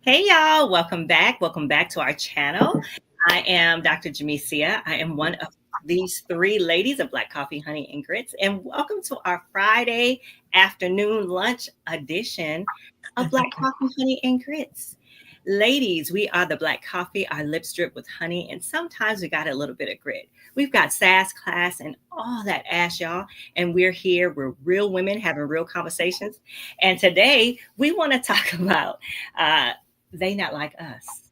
Hey y'all, welcome back. Welcome back to our channel. I am Dr. Jamesia. I am one of these three ladies of Black Coffee, Honey, and Grits. And welcome to our Friday afternoon lunch edition of Black Coffee, Honey, and Grits. Ladies, we are the Black coffee, our lips drip with honey, and sometimes we got a little bit of grit. We've got sass, class, and all that ass, y'all. And we're here. We're real women having real conversations. And today we want to talk about they not like us.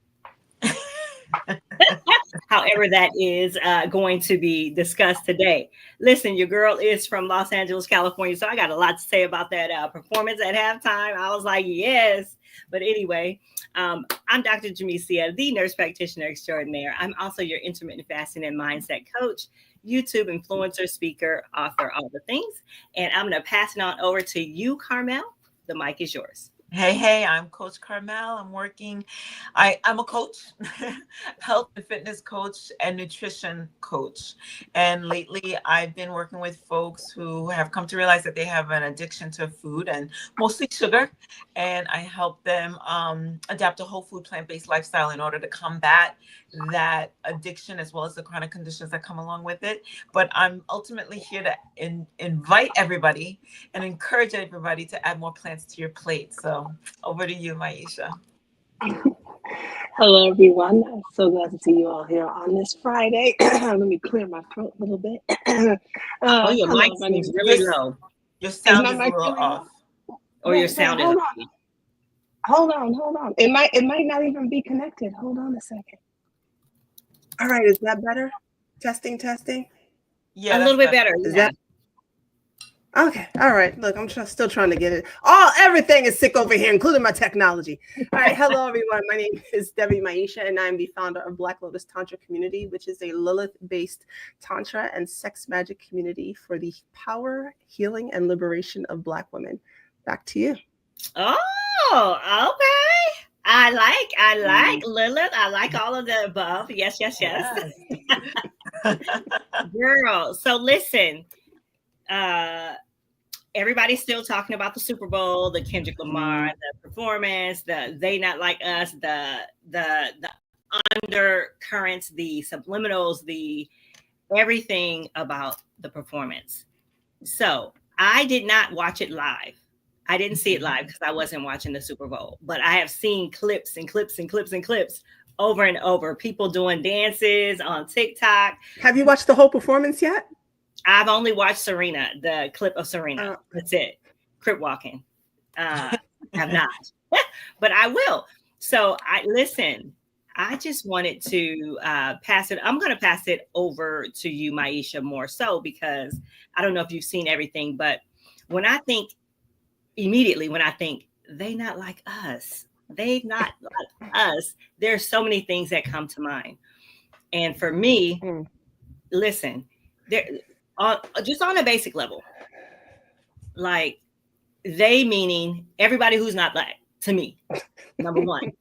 However, that is going to be discussed today. Listen, your girl is from Los Angeles, California, so I got a lot to say about that performance at halftime. I was like, yes. But anyway, I'm Dr. Jamesia, the nurse practitioner extraordinaire. I'm also your intermittent fasting and mindset coach, YouTube influencer, speaker, author, all the things. And I'm going to pass it on over to you, Carmel. The mic is yours. Hey, I'm Coach Carmel. I'm a coach, health and fitness coach and nutrition coach. And lately I've been working with folks who have come to realize that they have an addiction to food and mostly sugar. And I help them adapt a whole food plant-based lifestyle in order to combat that addiction as well as the chronic conditions that come along with it. But I'm ultimately here to invite everybody and encourage everybody to add more plants to your plate. So over to you, Maisha. Hello, everyone. I'm so glad to see you all here on this Friday. Let me clear my throat a little bit. Your mic seems really low. Your sound is a little off. Or your sound is Hold on. It might not even be connected. Hold on a second. All right, is that better? Testing. Yeah, a little bit better. Is that okay? All right. Look, I'm still trying to get it. Everything is sick over here, including my technology. All right. Hello, everyone. My name is Debbie Maisha, and I'm the founder of Black Lotus Tantra Community, which is a Lilith-based Tantra and sex magic community for the power, healing, and liberation of Black women. Back to you. Oh, okay. I like Lilith. I like all of the above. Yes. Girl, so listen, everybody's still talking about the Super Bowl, the Kendrick Lamar, the performance, the they not like us, the undercurrents, the subliminals, the everything about the performance. So I did not watch it live. I didn't see it live because I wasn't watching the Super Bowl, but I have seen clips over and over. People doing dances on TikTok. Have you watched the whole performance yet? I've only watched Serena, the clip of Serena. That's it. Crip walking. Have not, but I will. So I just wanted to pass it. I'm going to pass it over to you, Maisha, more so because I don't know if you've seen everything, but when I think they not like us, there's so many things that come to mind. And for me, listen, there just on a basic level, like they meaning everybody who's not Black to me, number one.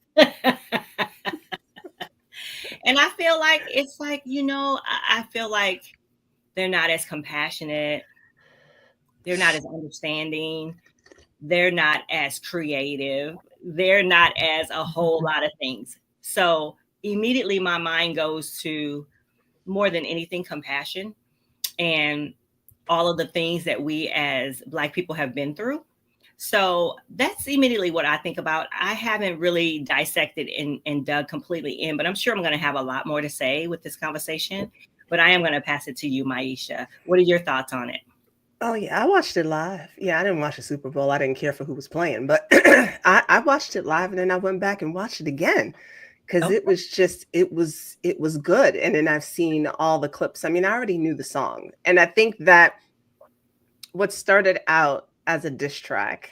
And I feel like it's like, I feel like they're not as compassionate. They're not as understanding. They're not as creative. They're not as a whole lot of things. So immediately my mind goes to more than anything, compassion and all of the things that we as Black people have been through. So that's immediately what I think about. I haven't really dissected and dug completely in, but I'm sure I'm going to have a lot more to say with this conversation. But I am going to pass it to you, Maisha. What are your thoughts on it? Oh, yeah, I watched it live. Yeah, I didn't watch the Super Bowl. I didn't care for who was playing, but I watched it live and then I went back and watched it again because it was good. And then I've seen all the clips. I mean, I already knew the song. And I think that what started out as a diss track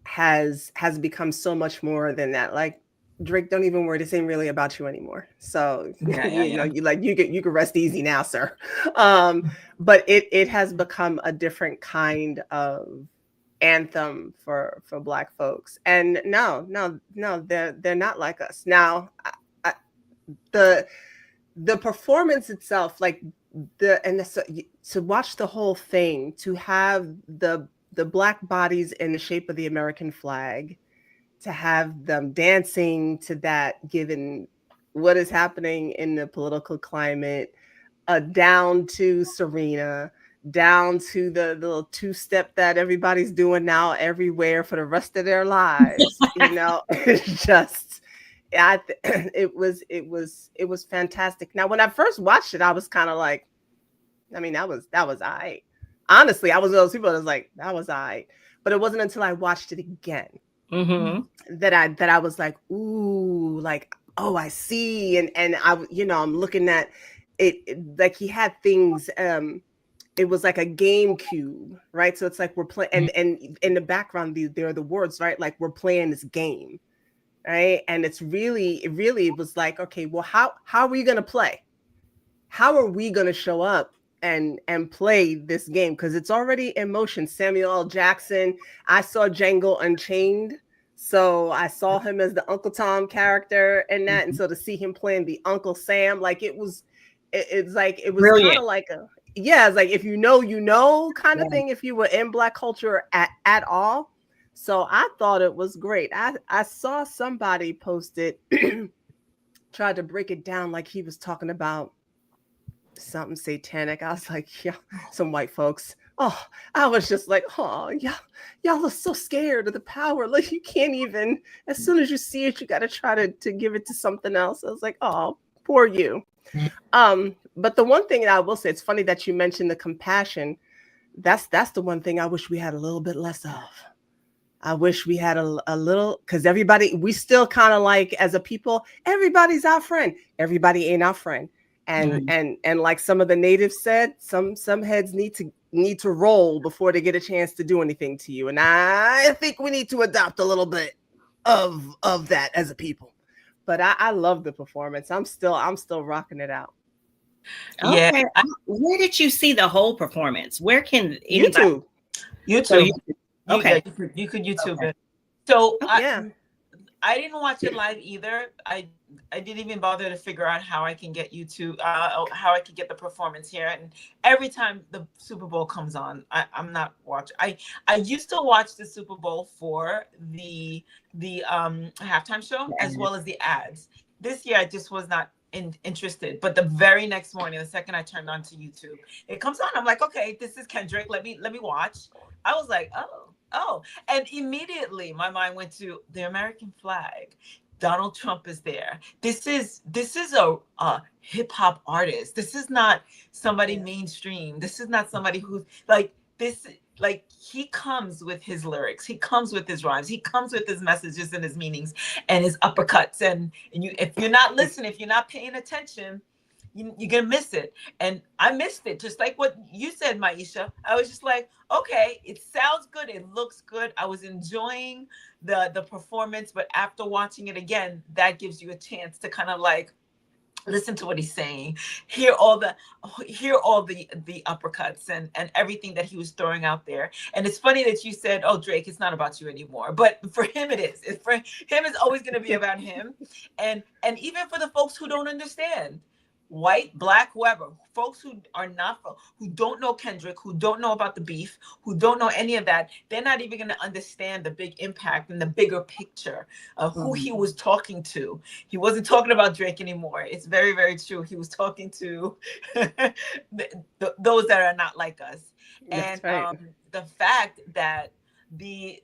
has become so much more than that. Like Drake, don't even worry, this ain't really about you anymore. So you can rest easy now, sir. But it has become a different kind of anthem for Black folks. And no, they're not like us. Now, the performance itself, like to watch the whole thing, to have the Black bodies in the shape of the American flag, to have them dancing to that, given what is happening in the political climate, down to Serena, down to the little two-step that everybody's doing now everywhere for the rest of their lives. It's just, it was fantastic. Now, when I first watched it, I was kind of like, I mean, that was all right. Honestly, I was one of those people that was like, that was all right. But it wasn't until I watched it again that I was like, ooh, like, oh, I see. And I, I'm looking at it like he had things, it was like a GameCube, right? So it's like we're playing, and in the background, there are the words, right? Like we're playing this game, right? And it really was like, okay, well, how are we gonna play? How are we gonna show up and play this game? Because it's already in motion. Samuel L. Jackson. I saw Django Unchained, so I saw him as the Uncle Tom character in that, and so to see him playing the Uncle Sam, like it was kind of like it's like if you know kind of thing, if you were in Black culture at all. So I thought it was great. I saw somebody post it, tried to break it down like he was talking about something satanic. I was like, yeah, some white folks. Oh, I was just like, oh, y'all are so scared of the power. Like you can't even, as soon as you see it, you got to try to give it to something else. I was like, oh, poor you. But the one thing that I will say, it's funny that you mentioned the compassion. That's the one thing I wish we had a little bit less of. I wish we had a little, because we still kind of like, as a people, everybody's our friend. Everybody ain't our friend. And like some of the natives said, some heads need to roll before they get a chance to do anything to you. And I think we need to adopt a little bit of that as a people. But I love the performance. I'm still rocking it out. Okay. Yeah. Where did you see the whole performance? Where can anybody? YouTube. Okay. You could YouTube it. So I didn't watch it live either. I didn't even bother to figure out how I can get YouTube, how I can get the performance here. And every time the Super Bowl comes on, I'm not watching. I used to watch the Super Bowl for the halftime show as well as the ads. This year I just was not interested. But the very next morning, the second I turned on to YouTube, it comes on. I'm like, okay, this is Kendrick. Let me watch. I was like, oh, and immediately my mind went to the American flag. Donald Trump is there. This is a hip hop artist. This is not somebody mainstream. This is not somebody who's like this. Like he comes with his lyrics. He comes with his rhymes. He comes with his messages and his meanings and his uppercuts. And you, if you're not listening, if you're not paying attention, you're gonna miss it. And I missed it, just like what you said, Maisha. I was just like, okay, it sounds good, it looks good. I was enjoying the performance, but after watching it again, that gives you a chance to kind of like listen to what he's saying, hear all the uppercuts and everything that he was throwing out there. And it's funny that you said, oh, Drake, it's not about you anymore. But for him, it is. For him, it's always going to be about him. And even for the folks who don't understand, white, black, whoever, folks who don't know Kendrick, who don't know about the beef, who don't know any of that, they're not even going to understand the big impact and the bigger picture of who he was talking to. He wasn't talking about Drake anymore. It's very, very true. He was talking to those that are not like us. That's right. The fact that the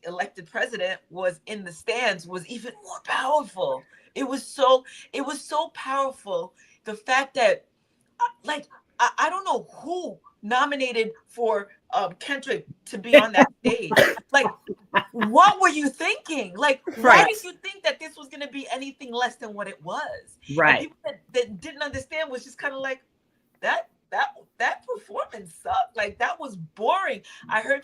elected president was in the stands was even more powerful. It was so powerful. The fact that, like, I don't know who nominated for Kendrick to be on that stage. Like, what were you thinking? Like, why did you think that this was going to be anything less than what it was? Right. And people that didn't understand was just kind of like, that performance sucked. Like, that was boring. I heard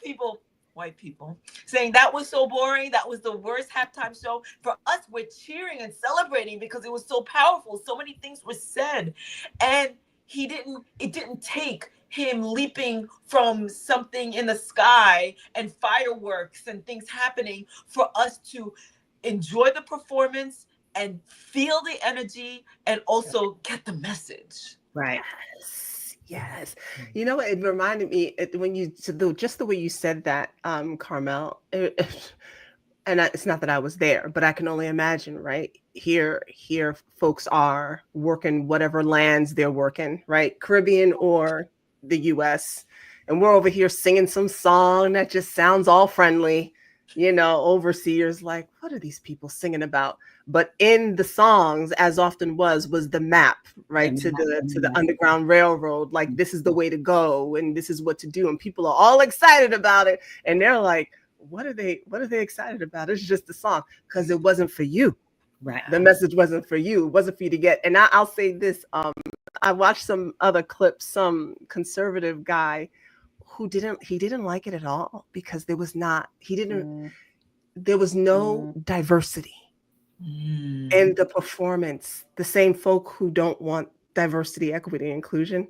white people saying that was so boring. That was the worst halftime show. For us, we're cheering and celebrating because it was so powerful. So many things were said. And it didn't take him leaping from something in the sky and fireworks and things happening for us to enjoy the performance and feel the energy and also get the message. Right. Yes. You know, it reminded me when just the way you said that, Carmel, and it's not that I was there, but I can only imagine, right? Here folks are working whatever lands they're working, right? Caribbean or the US. And we're over here singing some song that just sounds all friendly. Overseers like, what are these people singing about? But in the songs, as often was the map, right? To the Underground Railroad, like this is the way to go and this is what to do. And people are all excited about it. And they're like, what are they excited about? It's just a song, because it wasn't for you. Right. The message wasn't for you. It wasn't for you to get. And I'll say this. I watched some other clips, some conservative guy who didn't like it at all, because there was no diversity in the performance. The same folk who don't want diversity, equity, inclusion.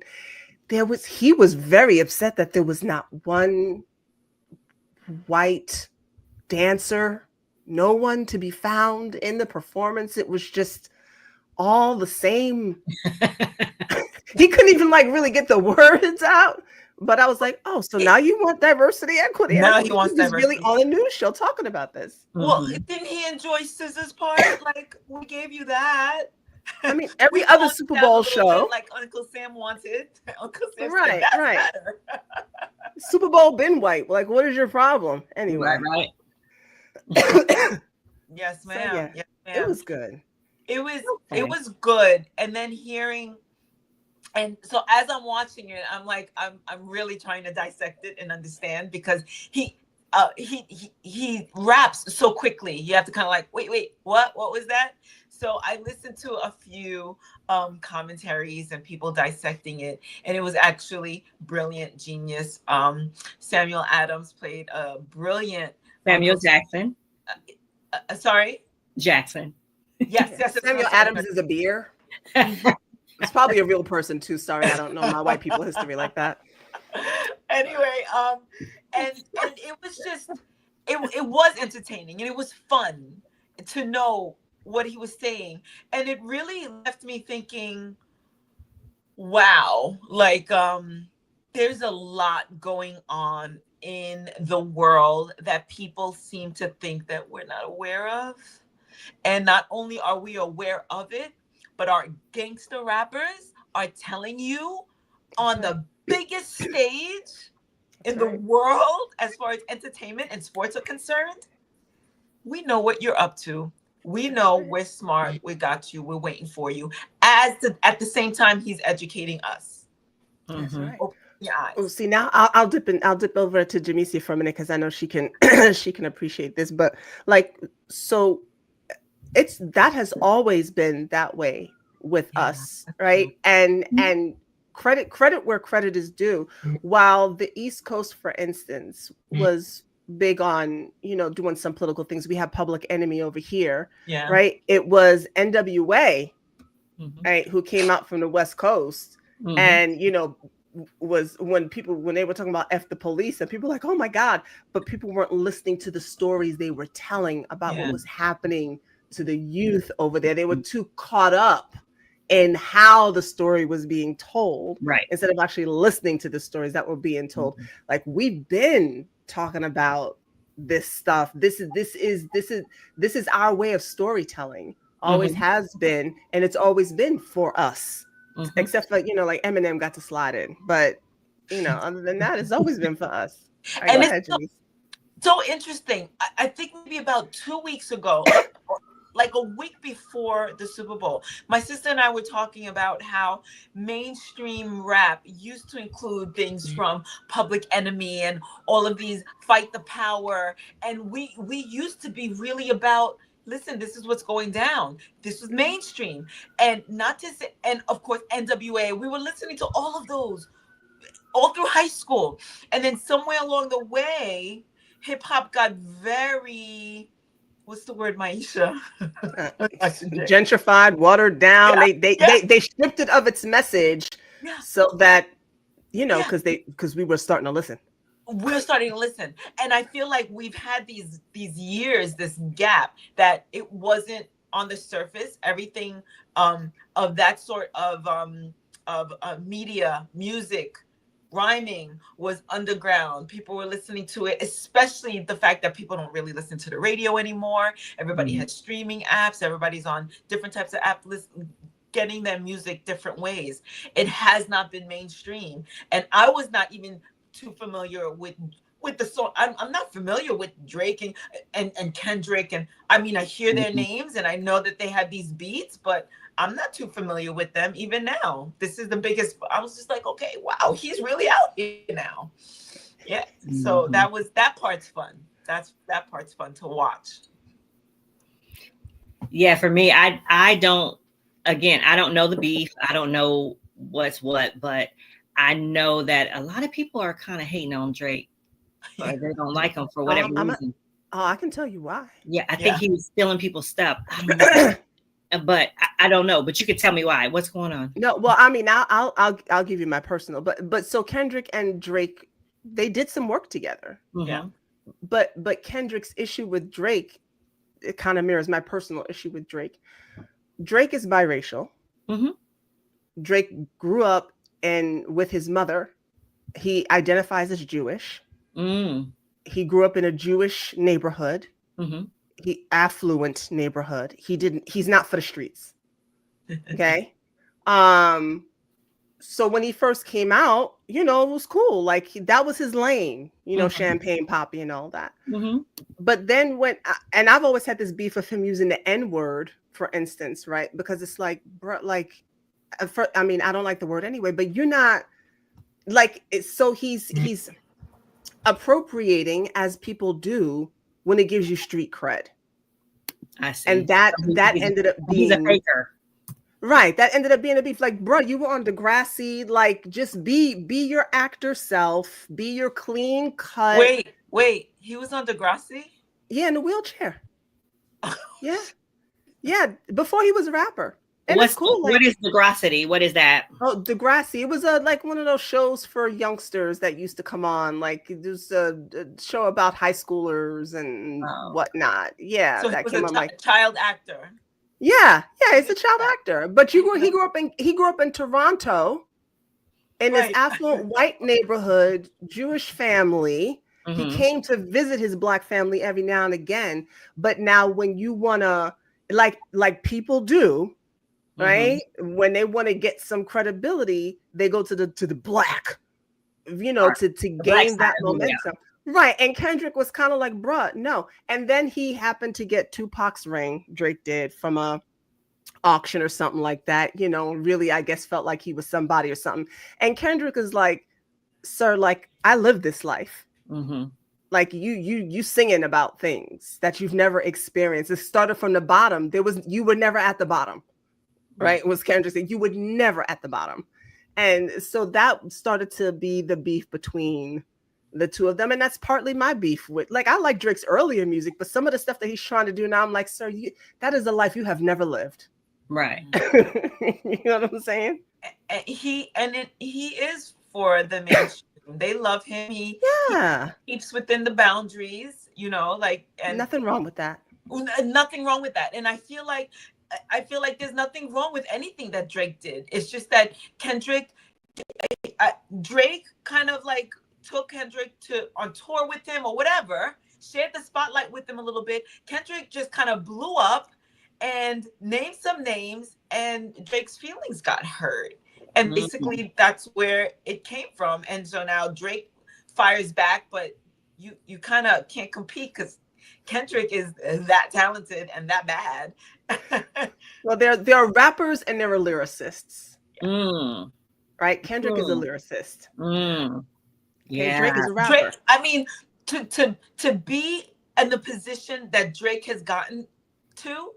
He was very upset that there was not one white dancer, no one to be found in the performance. It was just all the same. He couldn't even really get the words out. But I was like, oh, so now you want diversity, equity. Now he wants He's diversity. really on the news show talking about this. Well, didn't he enjoy SZA's part? Like, we gave you that. I mean, every other Super Bowl show, like Uncle Sam wanted. Uncle Sam right, said, right. Better. Super Bowl been white. Like, what is your problem? Anyway, right. Yes, ma'am. So, yeah, yes, ma'am. it was good. It was good. And then hearing, and so as I'm watching it, I'm like, I'm really trying to dissect it and understand, because he raps so quickly. You have to kind of like, wait, what was that? So I listened to a few commentaries and people dissecting it, and it was actually brilliant, genius. Samuel Adams played a brilliant Samuel Jackson. Sorry? Jackson. Yes. Samuel Adams is a beer. It's probably a real person too. Sorry, I don't know my white people history like that. Anyway, and it was just, it was entertaining, and it was fun to know what he was saying. And it really left me thinking, wow, like there's a lot going on in the world that people seem to think that we're not aware of. And not only are we aware of it, but our gangster rappers are telling you on the biggest stage in the world, as far as entertainment and sports are concerned, we know what you're up to. We know we're smart. We got you. We're waiting for you. At the same time, he's educating us. That's right. Yeah. Oh, see, now I'll dip over to Jamesia for a minute, because I know she can she can appreciate this. But so that has always been that way with us, right? And credit where credit is due. While the East Coast, for instance, was big on doing some political things, we have Public Enemy over here, right? It was NWA, right, who came out from the West Coast, and was when they were talking about F the police, and people were like, oh my God, but people weren't listening to the stories they were telling about what was happening to the youth over there. They were too caught up in how the story was being told, right, instead of actually listening to the stories that were being told. Like, we've been talking about this stuff. This is our way of storytelling. Always has been, and it's always been for us. Except for like Eminem got to slide in, but other than that, it's always been for us. Right, and it's so interesting. I think maybe about 2 weeks ago, like a week before the Super Bowl, my sister and I were talking about how mainstream rap used to include things from Public Enemy and all of these Fight the Power, and we used to be really about, listen, this is what's going down. This was mainstream. And not to say, and of course, NWA, we were listening to all of those all through high school. And then somewhere along the way, hip hop got very, what's the word, Maisha? Gentrified, watered down. They stripped it of its message so that, because we were starting to listen. We're starting to listen. And I feel like we've had these years, this gap, that it wasn't on the surface. Everything of that sort of media, music rhyming was underground. People were listening to it, especially the fact that people don't really listen to the radio anymore. Everybody had streaming apps. Everybody's on different types of app lists, getting their music different ways. It has not been mainstream. And I was not even too familiar with the song. I'm not familiar with Drake and Kendrick. And I mean, I hear their names and I know that they have these beats, but I'm not too familiar with them even now. This is the biggest. I was just like, okay, wow, he's really out here now. Yeah. So that part's fun. That part's fun to watch. Yeah, for me, I don't know the beef. I don't know what's what, but I know that a lot of people are kind of hating on Drake. Or they don't like him for whatever reason. I can tell you why. Yeah, I think he was stealing people's stuff. I don't know. But I don't know. But you could tell me why. What's going on? No, well, I mean, I'll give you my personal. But so Kendrick and Drake, they did some work together. Yeah. But Kendrick's issue with Drake, it kind of mirrors my personal issue with Drake. Drake is biracial. Mm-hmm. Drake grew up with his mother. He identifies as Jewish. He grew up in a Jewish neighborhood. Affluent neighborhood. He's not for the streets. Okay. So when he first came out, it was cool. Like that was his lane, Champagne Poppy and all that. But then and I've always had this beef of him using the N-word, for instance, right? Because it's like, bro, like, I mean, I don't like the word anyway, but you're not like, so he's appropriating as people do when it gives you street cred. I see. And that ended up being he's a faker. Right. That ended up being a beef. Like, bro, you were on Degrassi. Like, just be your actor self. Be your clean cut. Wait. He was on Degrassi? Yeah, in a wheelchair. Yeah. Yeah. Before he was a rapper. And What's it's cool. What is Degrassi? What is that? Oh, Degrassi. It was like one of those shows for youngsters that used to come on. Like it was a show about high schoolers and whatnot. Yeah, so that he was came on. Child actor. Yeah, he's a child actor. But he grew up in Toronto, in this affluent white neighborhood, Jewish family. He came to visit his Black family every now and again. But now, when you wanna like people do. Right, when they want to get some credibility, they go to the Black, to gain that momentum. Right, and Kendrick was kind of like, bruh, no. And then he happened to get Tupac's ring. Drake did from a auction or something like that. Really, I guess felt like he was somebody or something. And Kendrick is like, sir, like I live this life. Like you singing about things that you've never experienced. It started from the bottom. You were never at the bottom. Right, it was Kendrick said you would never at the bottom, and so that started to be the beef between the two of them, and that's partly my beef with. Like, I like Drake's earlier music, but some of the stuff that he's trying to do now, I'm like, sir, that is a life you have never lived. Right. You know what I'm saying? He is for the mainstream. They love him. He keeps within the boundaries. And nothing wrong with that. Nothing wrong with that, and I feel like there's nothing wrong with anything that Drake did. It's just that Drake kind of like took Kendrick on tour with him or whatever, shared the spotlight with him a little bit. Kendrick just kind of blew up and named some names, and Drake's feelings got hurt. And basically that's where it came from. And so now Drake fires back, but you kind of can't compete because Kendrick is that talented and that bad. Well, there are rappers and there are lyricists. Right? Kendrick is a lyricist. Yeah. Drake is a rapper. Drake, I mean, to be in the position that Drake has gotten to,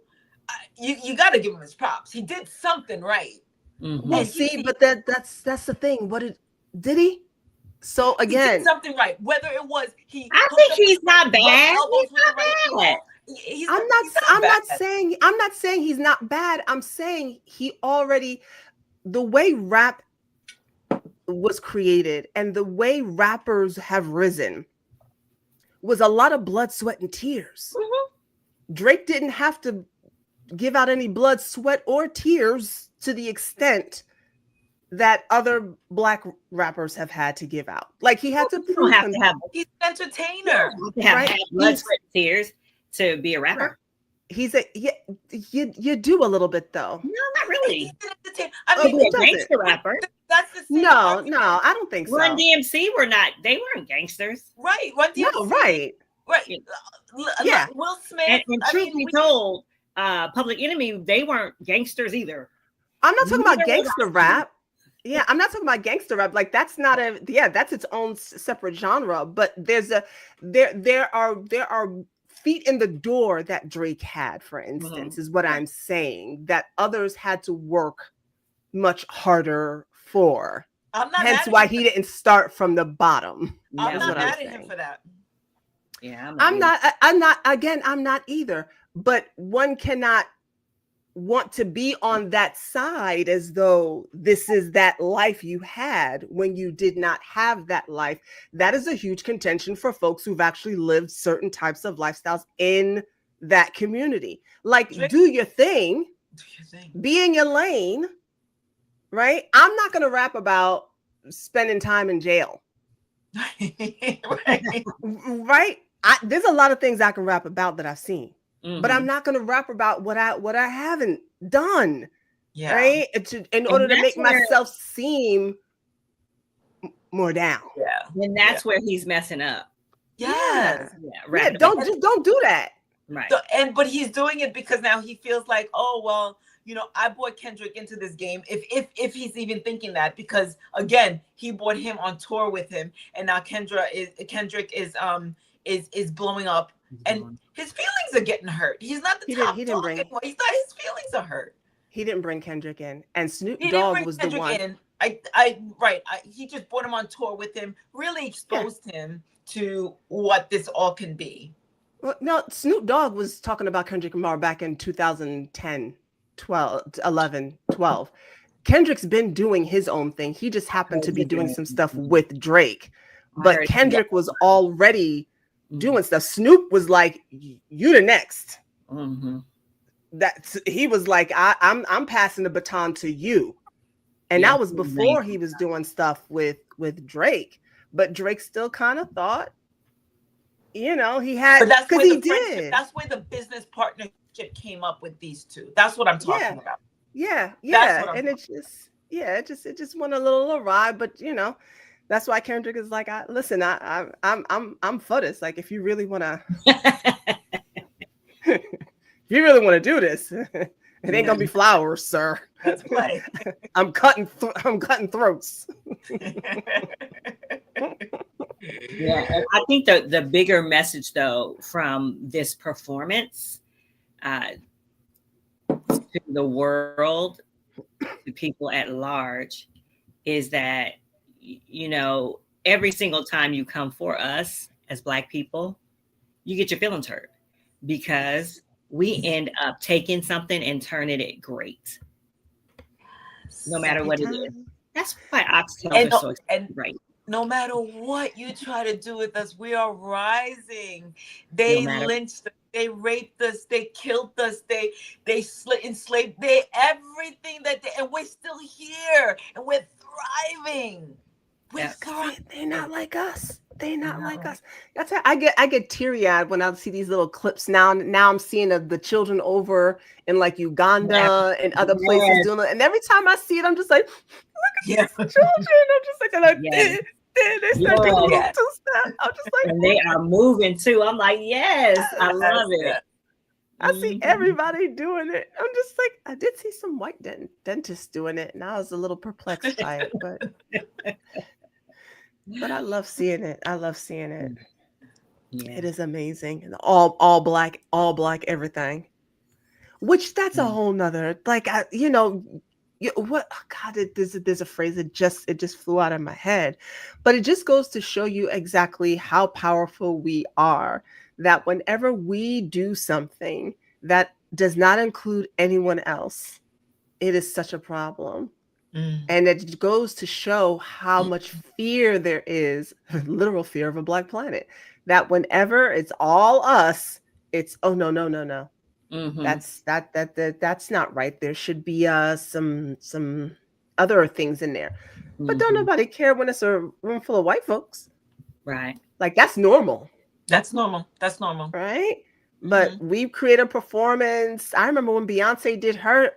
you got to give him his props. He did something right. Well, but that's the thing. What did he? So again, he did something right. Whether it was I think he's not bad. I'm not saying he's not bad. I'm saying the way rap was created and the way rappers have risen was a lot of blood, sweat, and tears. Drake didn't have to give out any blood, sweat, or tears to the extent that other black rappers have had to give out. Like he had to You don't prove have him. to have, He's an entertainer. Right? had blood, He's- sweat, and tears to be a rapper. He's a you do a little bit though. No, not really. He's an entertainer. I Oh, mean, Be he a doesn't. gangster rapper. that's the same No, argument. no, I don't think so. Run DMC were not. They weren't gangsters. Right. Run DMC. No, right. Right. Yeah. Yeah. Will Smith. And truth be told, Public Enemy, they weren't gangsters either. I'm not talking about Neither was gangster rap. Yeah, I'm not talking about gangster rap. Like that's not a that's its own separate genre. But there are feet in the door that Drake had, for instance, is what I'm saying, that others had to work much harder for. I'm not Hence why he didn't start from the bottom. I'm That's not what I'm mad at him saying. for that. Yeah, I'm not either. But one cannot want to be on that side as though this is that life you had when you did not have that life. That is a huge contention for folks who've actually lived certain types of lifestyles in that community. Like, do your thing, be in your lane, right? I'm not going to rap about spending time in jail. Right? There's a lot of things I can rap about that I've seen. But I'm not going to rap about what I haven't done, right? In order to make myself seem more down. Yeah, and that's where he's messing up. Yes. Yeah, don't do that. Right. So, but he's doing it because now he feels like, oh well, you know, I brought Kendrick into this game. If he's even thinking that, because again, he brought him on tour with him, and now Kendrick is blowing up. And his feelings are getting hurt. He's not the top dog anymore. He's not. His feelings are hurt. He didn't bring Kendrick in, and Snoop Dogg was the one. He just brought him on tour with him. Really exposed him to what this all can be. Well, no, Snoop Dogg was talking about Kendrick Lamar back in 2010, 11, 12. Kendrick's been doing his own thing. He just happened to be doing some stuff with Drake, but Kendrick was already doing stuff. Snoop was like, "You the next." He was like, "I'm passing the baton to you," and that was before he was doing stuff with Drake. But Drake still kind of thought, you know, he had, because he did. That's where the business partnership came up with these two. That's what I'm talking about. Yeah, and it just went a little awry. But you know, that's why Kendrick is like, listen, I'm for this. Like, if you really want to, if you really want to do this, it ain't gonna be flowers, sir. That's right. I'm cutting throats. Yeah, I think the bigger message though from this performance to the world, to people at large, is that, you know, every single time you come for us as Black people, you get your feelings hurt because we end up taking something and turning it great, no matter what it is. That's why oxtails are so expensive, right? No matter what you try to do with us, we are rising. They lynched us, they raped us, they killed us, they enslaved, everything and we're still here and we're thriving. They're not like us. They're not like us. That's how I get teary-eyed when I see these little clips now. Now I'm seeing the children over in like Uganda and other places doing it. And every time I see it, I'm just like, look at these children. I'm just like, they start to move two-step. I'm just like, and they are moving too. I'm like, yes, I love it. I see everybody doing it. I'm just like, I did see some white dentists doing it, and I was a little perplexed by it, but I love seeing it. I love seeing it. Yeah. It is amazing. All black everything. Which that's a whole nother, like, what, oh God, there's a phrase that just flew out of my head, but it just goes to show you exactly how powerful we are, that whenever we do something that does not include anyone else, it is such a problem. And it goes to show how much fear there is, literal fear of a Black planet, that whenever it's all us, it's, oh no. That's not right. There should be some other things in there. But don't Mhm. nobody care when it's a room full of white folks. Right. Like that's normal, That's normal. That's normal. right? But Mhm. we create a performance. I remember when Beyonce did her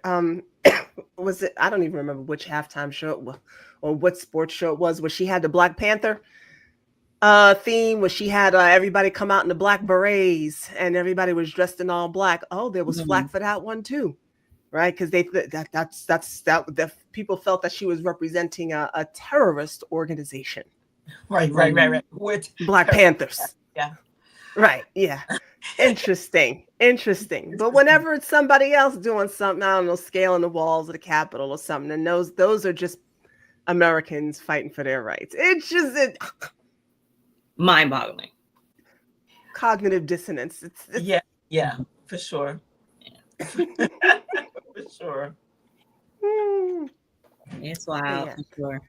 was it, I don't even remember which halftime show it was or what sports show it was, where she had the Black Panther theme, where she had everybody come out in the black berets and everybody was dressed in all black. Oh, there was flack Mhm. for that one too, right? Because the people felt that she was representing a terrorist organization, Right. Mhm. Which Black Panthers. yeah. Right. Yeah. Interesting. Interesting. But whenever it's somebody else doing something, I don't know, scaling the walls of the Capitol or something, and those are just Americans fighting for their rights. It's just Mind-boggling. cognitive dissonance. It's Yeah, for sure. For sure. It's But wild yeah. for sure.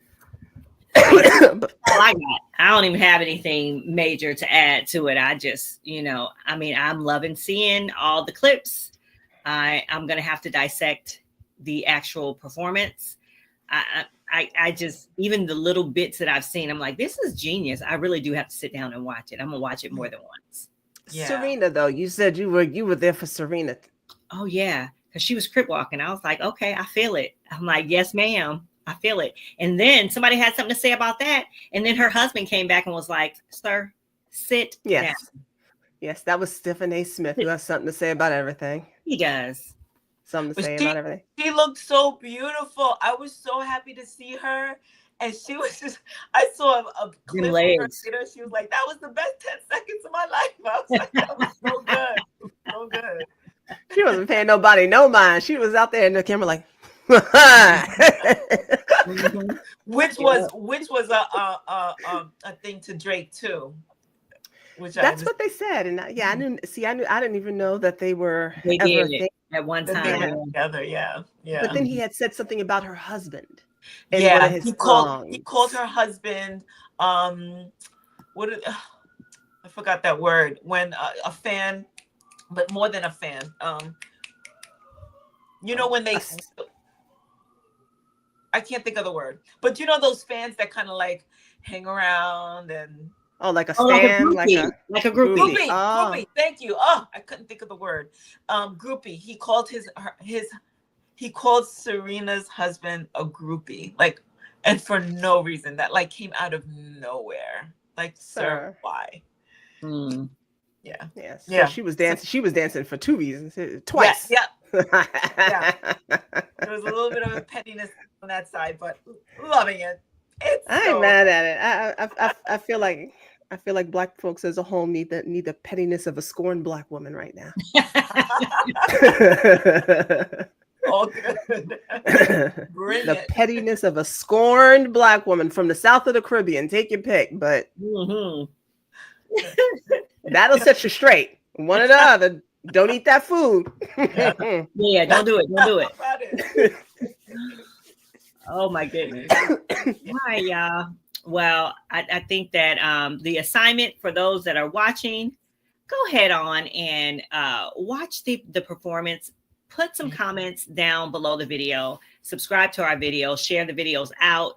But All I got. I don't even have anything major to add to it. I just, I mean, I'm loving seeing all the clips. I'm gonna have to dissect the actual performance. I just, even the little bits that I've seen, I'm like, this is genius. I really do have to sit down and watch it. I'm gonna watch it more than once. Yeah. Serena, though, you said you were there for Serena. Oh yeah, because she was crip walking. I was like, okay, I feel it. I'm like, yes, ma'am, I feel it. And then somebody had something to say about that, and then her husband came back and was like, sir, sit down. Yes. Yes, that was Stephen A. Smith, who has something to say about everything. He does. Something to But say about everything. she looked so beautiful. I was so happy to see her. And she was just, I saw a clip of her legs. later. She was like, that was the best 10 seconds of my life. I was like, that was so good. So good. She wasn't paying nobody no mind. She was out there in the camera like, Mhm. which was a thing to Drake too. Which that's what they said. And I didn't even know that they were They ever a did thing. it at one that they time. were Yeah. together. Yeah. But then he had said something about her husband in Yeah, one of his he songs. called her husband. I forgot that word. When a fan, but more than a fan. When they, I can't think of the word, but those fans that kind of like hang around and. Oh, like a stand, like a groupie. Groupie. Oh. Groupie. Thank you. Oh, I couldn't think of the word. Groupie. He called he called Serena's husband a groupie, like, and for no reason. That like came out of nowhere. Like, sir, why? Mm. Yeah. Yes. Yeah. So she was dancing. She was dancing for two reasons. Twice. Yeah. Yeah. There was a little bit of a pettiness on that side, but loving it. I ain't mad at it. I feel like Black folks as a whole need the pettiness of a scorned Black woman right now. All good. The pettiness of a scorned Black woman from the south of the Caribbean. Take your pick, but that'll set you straight. One or the other. Don't eat that food. Yeah, don't do it. Don't do it. Oh my goodness. All right, y'all. Well, I think that the assignment for those that are watching, go ahead on and watch the performance. Put some comments down below the video. Subscribe to our video. Share the videos out.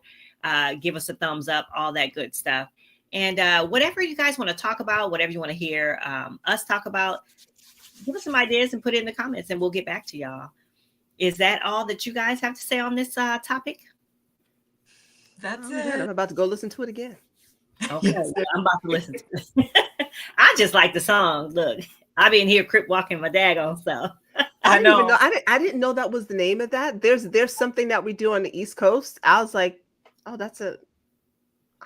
Give us a thumbs up. All that good stuff. And whatever you guys want to talk about, whatever you want to hear us talk about, give us some ideas and put it in the comments, and we'll get back to y'all. Is that all that you guys have to say on this topic? That's it. I'm about to go listen to it again. Okay, I'm about to listen to it. I just like the song. Look, I been here crip walking my daggone self. I didn't know that was the name of that. There's something that we do on the East Coast. I was like, oh, I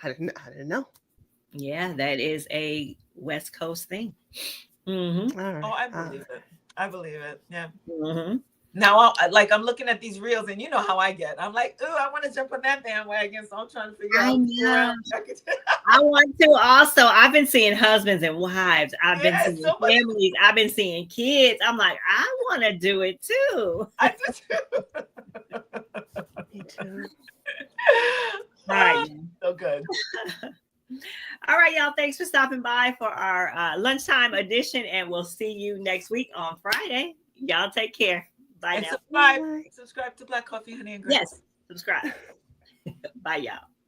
didn't know. Yeah, that is a West Coast thing. Mm-hmm. All right. Oh, I believe it. I believe it. Yeah. Mm-hmm. Now, I'm looking at these reels, and you know how I get. I'm like, ooh, I want to jump on that bandwagon, so I'm trying to figure out. I want to also. I've been seeing husbands and wives. I've been seeing families. I've been seeing kids. I'm like, I want to do it too. I do too. Me too. All right. So good. All right, y'all. Thanks for stopping by for our lunchtime edition, and we'll see you next week on Friday. Y'all take care. Bye And now. subscribe to Black Coffee, Honey, and Grits. Yes. subscribe. Bye, y'all.